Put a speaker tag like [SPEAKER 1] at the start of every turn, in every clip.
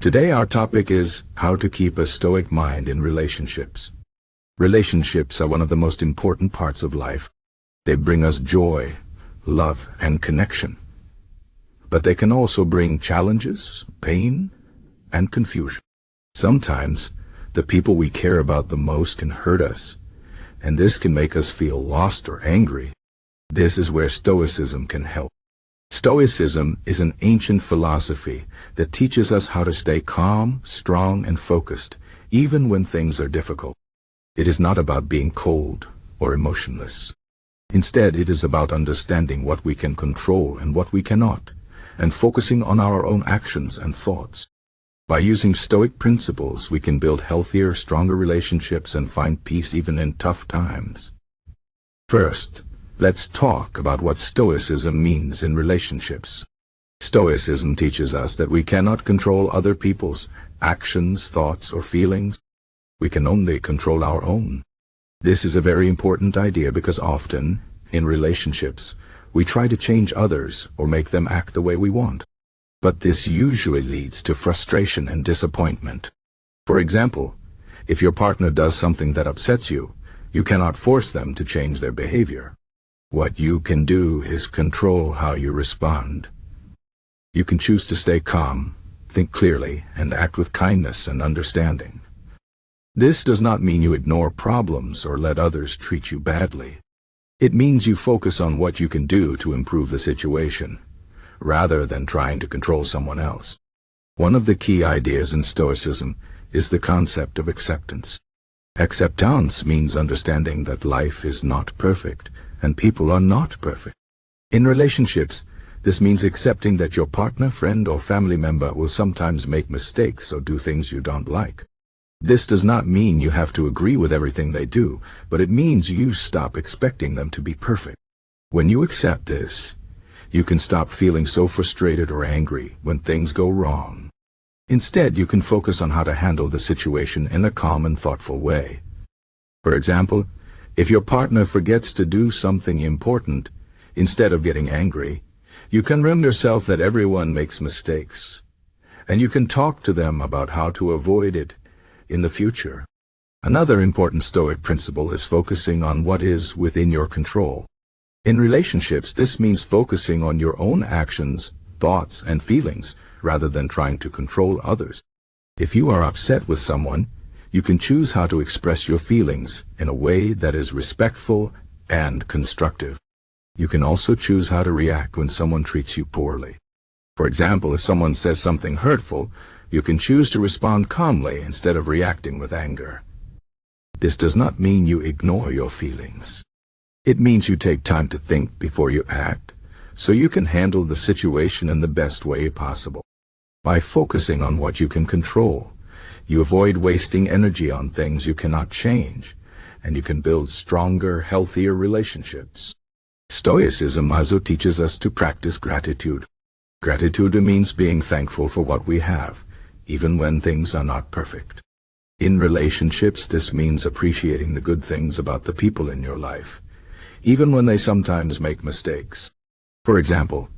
[SPEAKER 1] Today our topic is how to keep a stoic mind in relationships. Relationships are one of the most important parts of life. They bring us joy, love, and connection. But they can also bring challenges, pain, and confusion. Sometimes, the people we care about the most can hurt us, and this can make us feel lost or angry. This is where Stoicism can help. Stoicism is an ancient philosophy that teaches us how to stay calm, strong, and focused, even when things are difficult. It is not about being cold or emotionless. Instead, it is about understanding what we can control and what we cannot, and focusing on our own actions and thoughts. By using Stoic principles, we can build healthier, stronger relationships and find peace even in tough times. First, let's talk about what Stoicism means in relationships. Stoicism teaches us that we cannot control other people's actions, thoughts, or feelings. We can only control our own. This is a very important idea because often, in relationships, we try to change others or make them act the way we want. But this usually leads to frustration and disappointment. For example, if your partner does something that upsets you, you cannot force them to change their behavior. What you can do is control how you respond. You can choose to stay calm, think clearly, and act with kindness and understanding. This does not mean you ignore problems or let others treat you badly. It means you focus on what you can do to improve the situation, rather than trying to control someone else. One of the key ideas in Stoicism is the concept of acceptance. Acceptance means understanding that life is not perfect, and people are not perfect. In relationships, this means accepting that your partner, friend, or family member will sometimes make mistakes or do things you don't like. This does not mean you have to agree with everything they do, but it means you stop expecting them to be perfect. When you accept this, you can stop feeling so frustrated or angry when things go wrong. Instead, you can focus on how to handle the situation in a calm and thoughtful way. For example, if your partner forgets to do something important, instead of getting angry, you can remind yourself that everyone makes mistakes, and you can talk to them about how to avoid it in the future. Another important Stoic principle is focusing on what is within your control. In relationships, this means focusing on your own actions, thoughts, and feelings, rather than trying to control others. If you are upset with someone, you can choose how to express your feelings in a way that is respectful and constructive. You can also choose how to react when someone treats you poorly. For example, if someone says something hurtful, you can choose to respond calmly instead of reacting with anger. This does not mean you ignore your feelings. It means you take time to think before you act, so you can handle the situation in the best way possible. By focusing on what you can control, you avoid wasting energy on things you cannot change, and you can build stronger, healthier relationships. Stoicism also teaches us to practice gratitude. Gratitude means being thankful for what we have, even when things are not perfect. In relationships, this means appreciating the good things about the people in your life, even when they sometimes make mistakes. For example,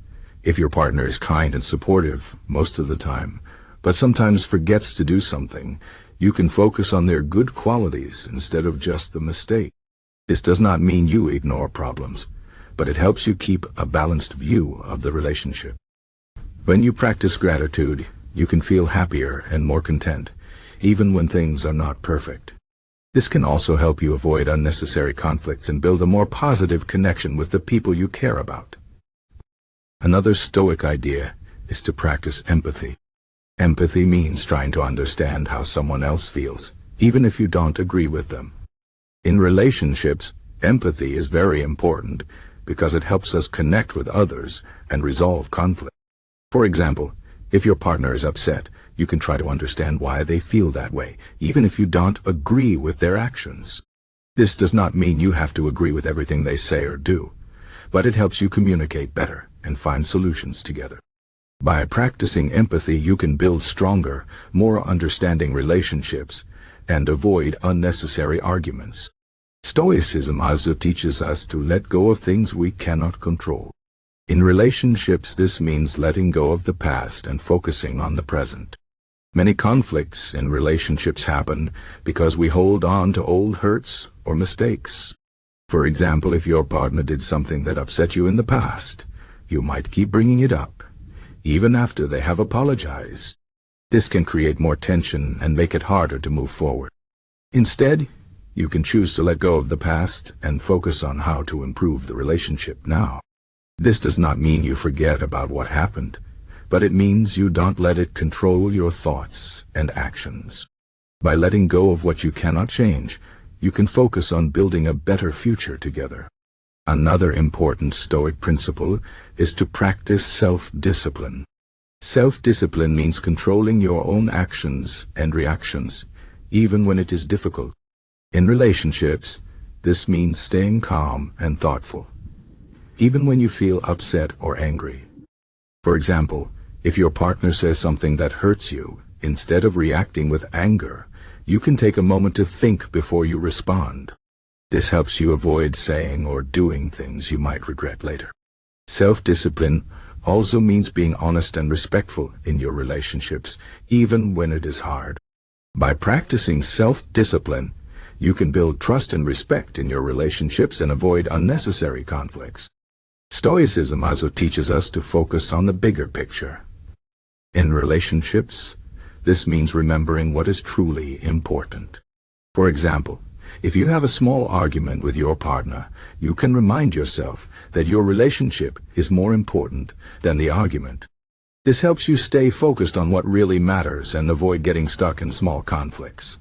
[SPEAKER 1] if your partner is kind and supportive most of the time, but sometimes forgets to do something, you can focus on their good qualities instead of just the mistake. This does not mean you ignore problems, but it helps you keep a balanced view of the relationship. When you practice gratitude, you can feel happier and more content, even when things are not perfect. This can also help you avoid unnecessary conflicts and build a more positive connection with the people you care about. Another Stoic idea is to practice empathy. Empathy means trying to understand how someone else feels, even if you don't agree with them. In relationships, empathy is very important because it helps us connect with others and resolve conflict. For example, if your partner is upset, you can try to understand why they feel that way, even if you don't agree with their actions. This does not mean you have to agree with everything they say or do, but it helps you communicate better and find solutions together. By practicing empathy, you can build stronger, more understanding relationships and avoid unnecessary arguments. Stoicism also teaches us to let go of things we cannot control. In relationships, this means letting go of the past and focusing on the present. Many conflicts in relationships happen because we hold on to old hurts or mistakes. For example, if your partner did something that upset you in the past, you might keep bringing it up, even after they have apologized. This can create more tension and make it harder to move forward. Instead, you can choose to let go of the past and focus on how to improve the relationship now. This does not mean you forget about what happened, but it means you don't let it control your thoughts and actions. By letting go of what you cannot change, you can focus on building a better future together. Another important Stoic principle is to practice self-discipline. Self-discipline means controlling your own actions and reactions, even when it is difficult. In relationships, this means staying calm and thoughtful, even when you feel upset or angry. For example, if your partner says something that hurts you, instead of reacting with anger, you can take a moment to think before you respond. This helps you avoid saying or doing things you might regret later. Self-discipline also means being honest and respectful in your relationships, even when it is hard. By practicing self-discipline, you can build trust and respect in your relationships and avoid unnecessary conflicts. Stoicism also teaches us to focus on the bigger picture. In relationships, this means remembering what is truly important. For example, if you have a small argument with your partner, you can remind yourself that your relationship is more important than the argument. This helps you stay focused on what really matters and avoid getting stuck in small conflicts.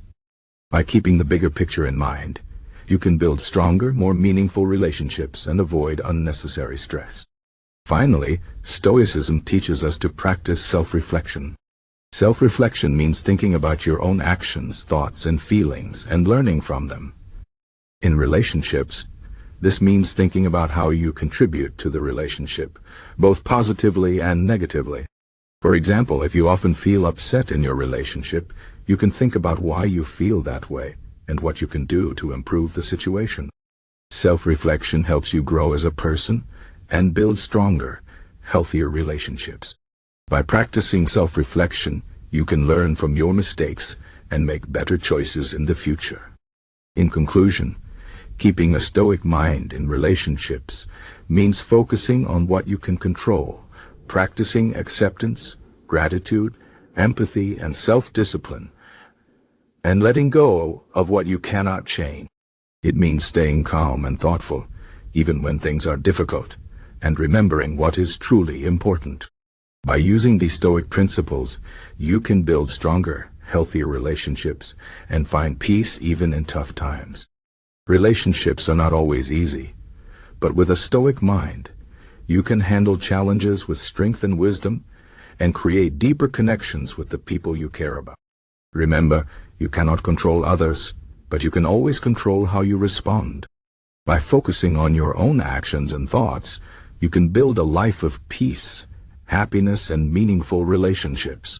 [SPEAKER 1] By keeping the bigger picture in mind, you can build stronger, more meaningful relationships and avoid unnecessary stress. Finally, Stoicism teaches us to practice self-reflection. Self-reflection means thinking about your own actions, thoughts, and feelings and learning from them. In relationships, this means thinking about how you contribute to the relationship, both positively and negatively. For example, if you often feel upset in your relationship, you can think about why you feel that way and what you can do to improve the situation. Self-reflection helps you grow as a person and build stronger, healthier relationships. By practicing self-reflection, you can learn from your mistakes and make better choices in the future. In conclusion, keeping a Stoic mind in relationships means focusing on what you can control, practicing acceptance, gratitude, empathy, and self-discipline, and letting go of what you cannot change. It means staying calm and thoughtful, even when things are difficult, and remembering what is truly important. By using these Stoic principles, you can build stronger, healthier relationships and find peace even in tough times. Relationships are not always easy, but with a Stoic mind, you can handle challenges with strength and wisdom and create deeper connections with the people you care about. Remember, you cannot control others, but you can always control how you respond. By focusing on your own actions and thoughts, you can build a life of peace, happiness, and meaningful relationships.